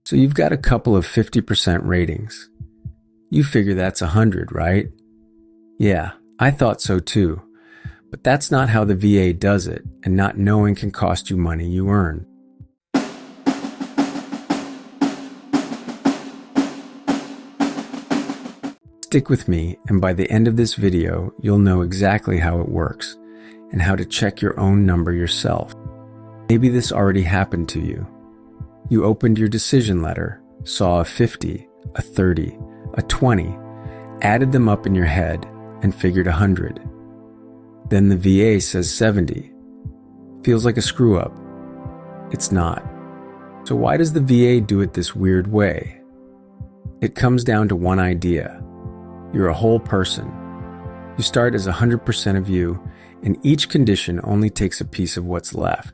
So you've got a couple of 50% ratings. You figure that's 100, right? Yeah, I thought so too. But that's not how the VA does it, and not knowing can cost you money you earn. Stick with me, and by the end of this video, you'll know exactly how it works and how to check your own number yourself. Maybe this already happened to you. You opened your decision letter, saw a 50, a 30, a 20, added them up in your head, and figured 100. Then the VA says 70. Feels like a screw up. It's not. So why does the VA do it this weird way? It comes down to one idea. You're a whole person. You start as 100% of you, and each condition only takes a piece of what's left.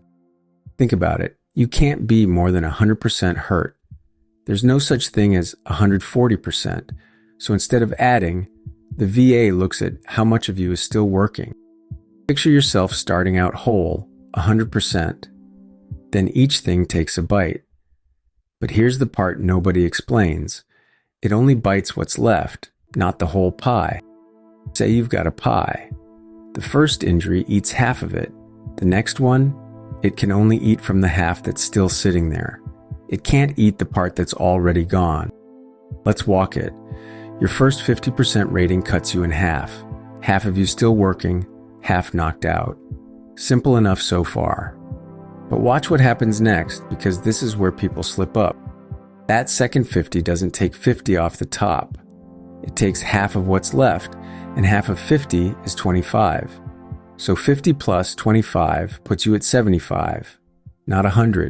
Think about it. You can't be more than 100% hurt. There's no such thing as 140%. So instead of adding, the VA looks at how much of you is still working. Picture yourself starting out whole, 100%. Then each thing takes a bite. But here's the part nobody explains. It only bites what's left, not the whole pie. Say you've got a pie. The first injury eats half of it. The next one, it can only eat from the half that's still sitting there. It can't eat the part that's already gone. Let's walk it. Your first 50% rating cuts you in half. Half of you still working, half knocked out. Simple enough so far. But watch what happens next, because this is where people slip up. That second 50 doesn't take 50 off the top. It takes half of what's left, and half of 50 is 25. So 50 plus 25 puts you at 75, not 100.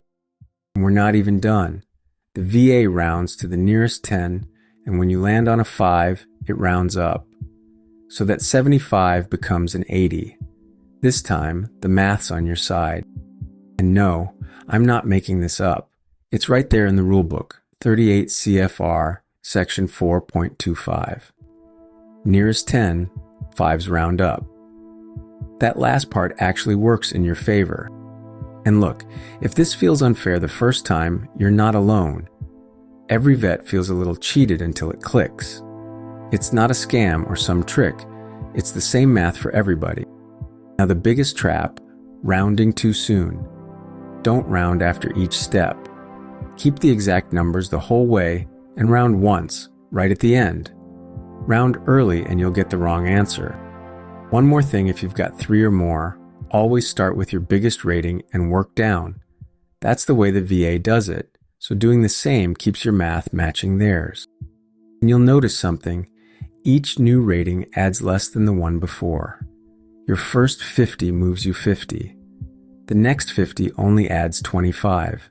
And we're not even done. The VA rounds to the nearest 10, and when you land on a 5, it rounds up. So that 75 becomes an 80. This time, the math's on your side. And no, I'm not making this up. It's right there in the rulebook, 38 CFR, section 4.25. Nearest 10, 5s round up. That last part actually works in your favor. And look, if this feels unfair the first time, you're not alone. Every vet feels a little cheated until it clicks. It's not a scam or some trick. It's the same math for everybody. Now the biggest trap, rounding too soon. Don't round after each step. Keep the exact numbers the whole way and round once, right at the end. Round early and you'll get the wrong answer. One more thing, if you've got 3 or more, always start with your biggest rating and work down. That's the way the VA does it, so doing the same keeps your math matching theirs. And you'll notice something. Each new rating adds less than the one before. Your first 50 moves you 50. The next 50 only adds 25.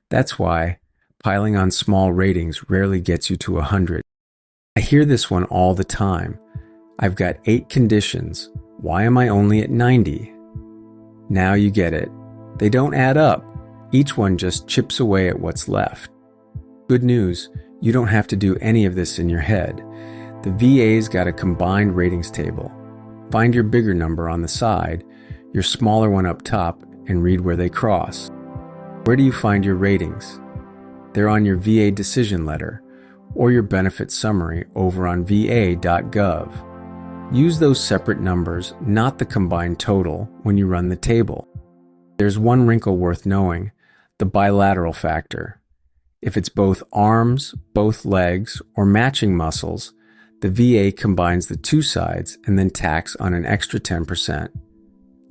That's why piling on small ratings rarely gets you to 100. I hear this one all the time. I've got 8 conditions. Why am I only at 90? Now you get it. They don't add up. Each one just chips away at what's left. Good news, you don't have to do any of this in your head. The VA's got a combined ratings table. Find your bigger number on the side, your smaller one up top, and read where they cross. Where do you find your ratings? They're on your VA decision letter or your benefit summary over on va.gov. Use those separate numbers, not the combined total, when you run the table. There's one wrinkle worth knowing, the bilateral factor. If it's both arms, both legs, or matching muscles, the VA combines the 2 sides and then tacks on an extra 10%.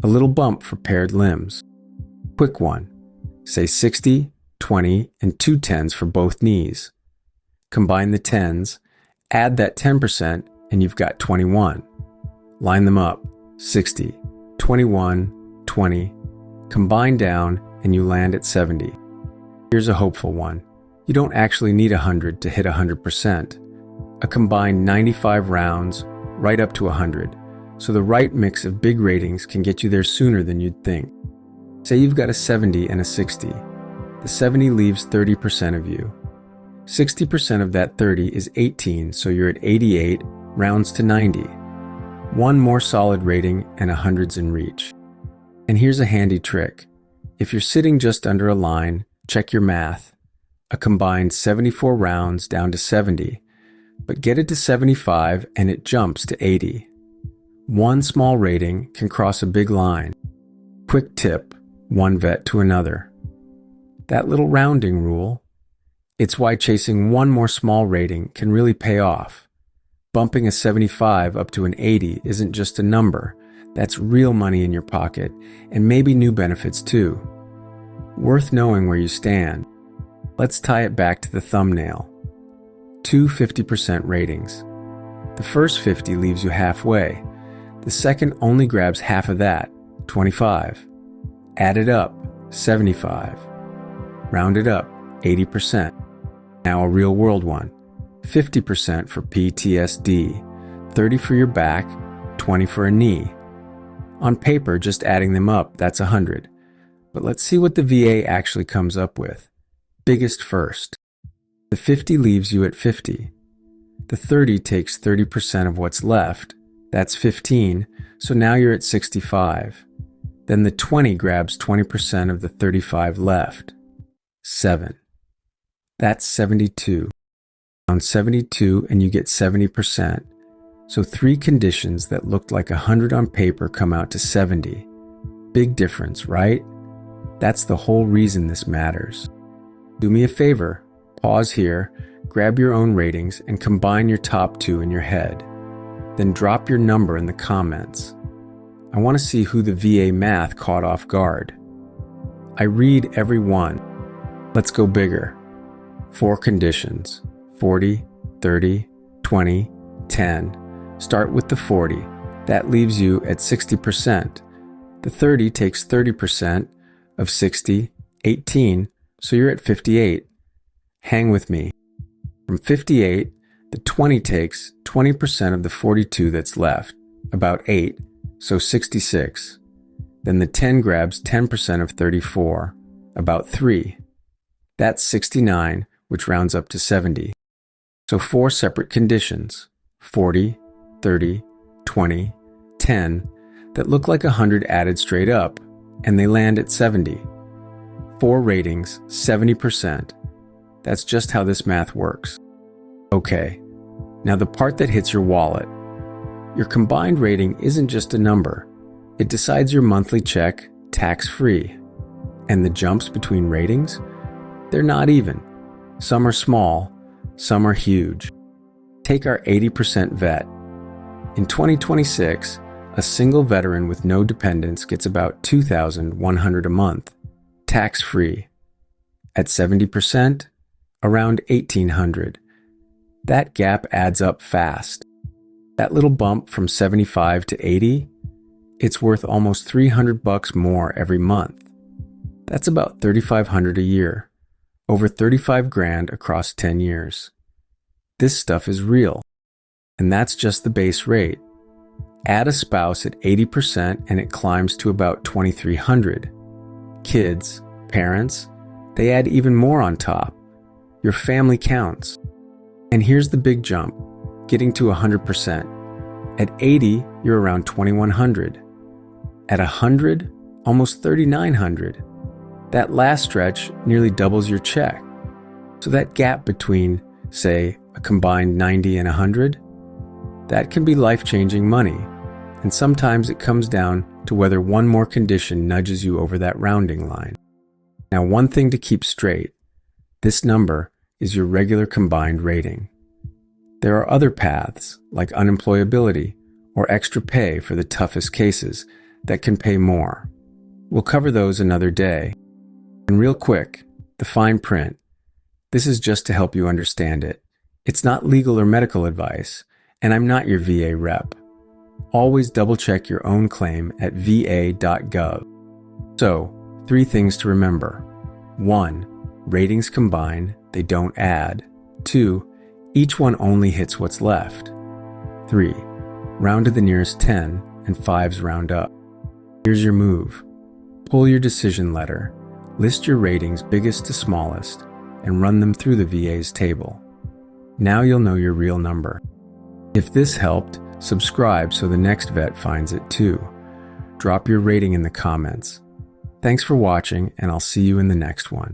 A little bump for paired limbs. Quick one. Say 60, 20, and 2 10s for both knees. Combine the 10s, add that 10%, and you've got 21. Line them up, 60, 21, 20. Combine down, and you land at 70. Here's a hopeful one. You don't actually need 100 to hit 100%. A combined 95 rounds, right up to 100. So the right mix of big ratings can get you there sooner than you'd think. Say you've got a 70 and a 60. The 70 leaves 30% of you. 60% of that 30 is 18, so you're at 88, rounds to 90. One more solid rating and 100's in reach. And here's a handy trick. If you're sitting just under a line, check your math. a combined 74 rounds down to 70, but get it to 75 and it jumps to 80. One small rating can cross a big line. Quick tip, one vet to another. That little rounding rule, it's why chasing one more small rating can really pay off. Bumping a 75 up to an 80 isn't just a number, that's real money in your pocket, and maybe new benefits too. Worth knowing where you stand. Let's tie it back to the thumbnail. Two 50% ratings. The first 50 leaves you halfway. The second only grabs half of that, 25. Add it up, 75. Round it up, 80%. Now a real world one. 50% for PTSD, 30 for your back, 20 for a knee. On paper, just adding them up, that's 100. But let's see what the VA actually comes up with. Biggest first. The 50 leaves you at 50. The 30 takes 30% of what's left. That's 15, so now you're at 65. Then the 20 grabs 20% of the 35 left. 7. That's 72. On 72 and you get 70%. So 3 conditions that looked like 100 on paper come out to 70. Big difference, right? That's the whole reason this matters. Do me a favor, pause here, grab your own ratings and combine your top 2 in your head. Then drop your number in the comments. I want to see who the VA math caught off guard. I read every one. Let's go bigger. 4 conditions, 40, 30, 20, 10. Start with the 40. That leaves you at 60%. The 30 takes 30% of 60, 18, so you're at 58. Hang with me. From 58, the 20 takes 20% of the 42 that's left, about 8, so 66. Then the 10 grabs 10% of 34, about 3. That's 69, which rounds up to 70. So 4 separate conditions, 40, 30, 20, 10, that look like 100 added straight up, and they land at 70. 4 ratings, 70%. That's just how this math works. Okay, now the part that hits your wallet. Your combined rating isn't just a number. It decides your monthly check tax-free. And the jumps between ratings? They're not even. Some are small, some are huge. Take our 80% vet. In 2026, a single veteran with no dependents gets about $2,100 a month, tax-free. At 70%, around $1,800. That gap adds up fast. That little bump from 75 to 80, it's worth almost $300 more every month. That's about $3,500 a year, over 35 grand across 10 years. This stuff is real. And that's just the base rate. Add a spouse at 80% and it climbs to about $2,300. Kids, parents, they add even more on top. Your family counts. And here's the big jump, getting to 100%. At 80, you're around $2,100. At 100, almost $3,900. That last stretch nearly doubles your check. So that gap between, say, a combined 90 and 100, that can be life-changing money, and sometimes it comes down to whether one more condition nudges you over that rounding line. Now, one thing to keep straight, this number is your regular combined rating. There are other paths, like unemployability or extra pay for the toughest cases, that can pay more. We'll cover those another day. And real quick, the fine print. This is just to help you understand it. It's not legal or medical advice, and I'm not your VA rep. Always double-check your own claim at va.gov. So, 3 things to remember. 1. Ratings combine, they don't add. 2. Each one only hits what's left. 3. Round to the nearest 10, and 5s round up. Here's your move. Pull your decision letter, list your ratings biggest to smallest, and run them through the VA's table. Now you'll know your real number. If this helped, subscribe so the next vet finds it too. Drop your rating in the comments. Thanks for watching, and I'll see you in the next one.